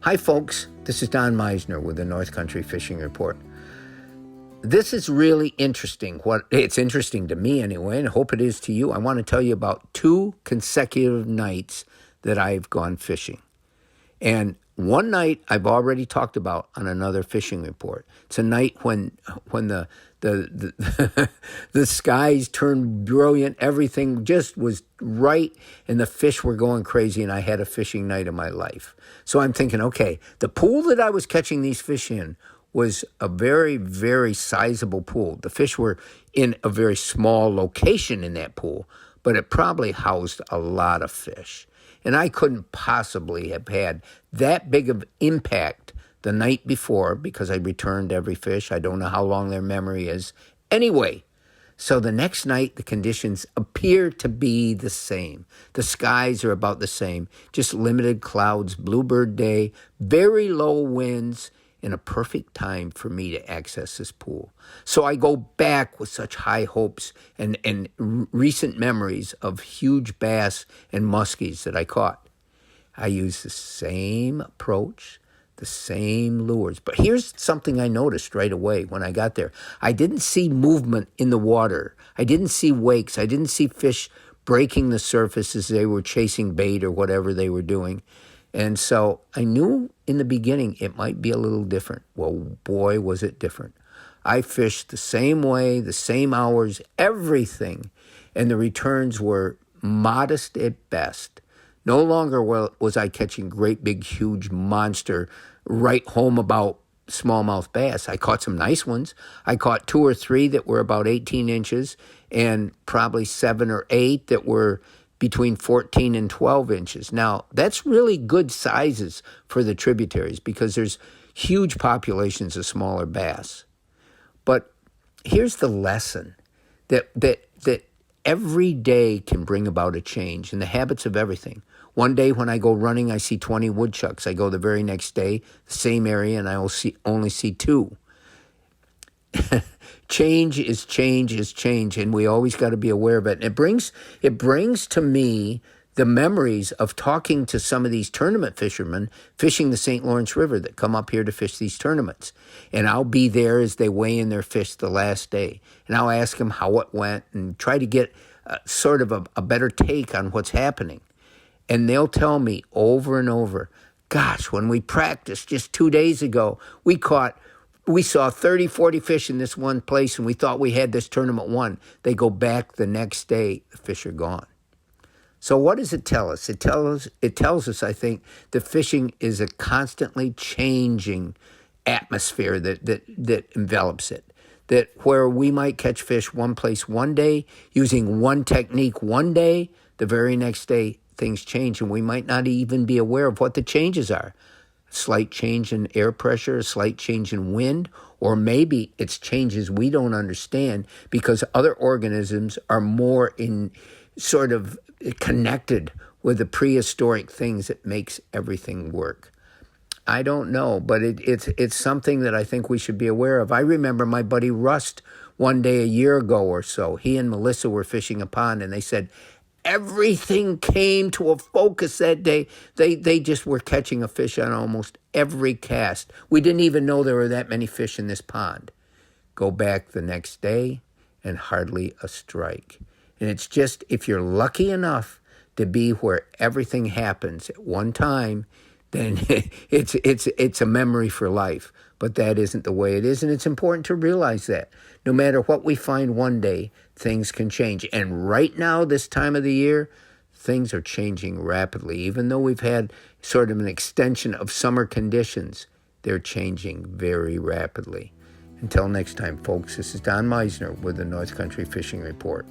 Hi, folks. This is Don Meisner with the North Country Fishing Report. This is really interesting. It's interesting to me anyway, and I hope it is to you. I want to tell you about 2 consecutive nights that I've gone fishing. And one night I've already talked about on another fishing report. It's a night when the the skies turned brilliant, everything just was right, and the fish were going crazy, and I had a fishing night of my life. So I'm thinking, okay, the pool that I was catching these fish in was a very, very sizable pool. The fish were in a very small location in that pool, but it probably housed a lot of fish. And I couldn't possibly have had that big of impact the night before because I returned every fish. I don't know how long their memory is. Anyway, so the next night, the conditions appear to be the same. The skies are about the same, just limited clouds, bluebird day, very low winds, and a perfect time for me to access this pool. So I go back with such high hopes and recent memories of huge bass and muskies that I caught. I used the same approach, the same lures. But here's something I noticed right away when I got there. I didn't see movement in the water. I didn't see wakes. I didn't see fish breaking the surface as they were chasing bait or whatever they were doing. And so I knew in the beginning it might be a little different. Well, boy, was it different. I fished the same way, the same hours, everything, and the returns were modest at best. No longer was I catching great big huge monster right home about smallmouth bass. I caught some nice ones. I caught 2 or 3 that were about 18 inches and probably 7 or 8 that were between 14 and 12 inches. Now, that's really good sizes for the tributaries because there's huge populations of smaller bass. But here's the lesson, that every day can bring about a change in the habits of everything. One day when I go running, I see 20 woodchucks. I go the very next day, the same area, and I only see 2. Change is change, and we always got to be aware of it. And it brings to me the memories of talking to some of these tournament fishermen fishing the St. Lawrence River that come up here to fish these tournaments. And I'll be there as they weigh in their fish the last day. And I'll ask them how it went and try to get sort of a better take on what's happening. And they'll tell me over and over, gosh, when we practiced just 2 days ago, we saw 30, 40 fish in this one place, and we thought we had this tournament won. They go back the next day, the fish are gone. So what does it tell us? It tells us, I think, that fishing is a constantly changing atmosphere that envelops it. That where we might catch fish one place one day, using one technique one day, the very next day things change, and we might not even be aware of what the changes are. Slight change in air pressure, a slight change in wind, or maybe it's changes we don't understand because other organisms are more in sort of connected with the prehistoric things that makes everything work. I don't know, but it's something that I think we should be aware of. I remember my buddy Rust one day a year ago or so. He and Melissa were fishing a pond, and they said, everything came to a focus that day. They just were catching a fish on almost every cast. We didn't even know there were that many fish in this pond. Go back the next day and hardly a strike. And it's just, if you're lucky enough to be where everything happens at one time, then it's a memory for life. But that isn't the way it is, and it's important to realize that. No matter what we find one day, things can change. And right now, this time of the year, things are changing rapidly. Even though we've had sort of an extension of summer conditions, they're changing very rapidly. Until next time, folks, this is Don Meisner with the North Country Fishing Report.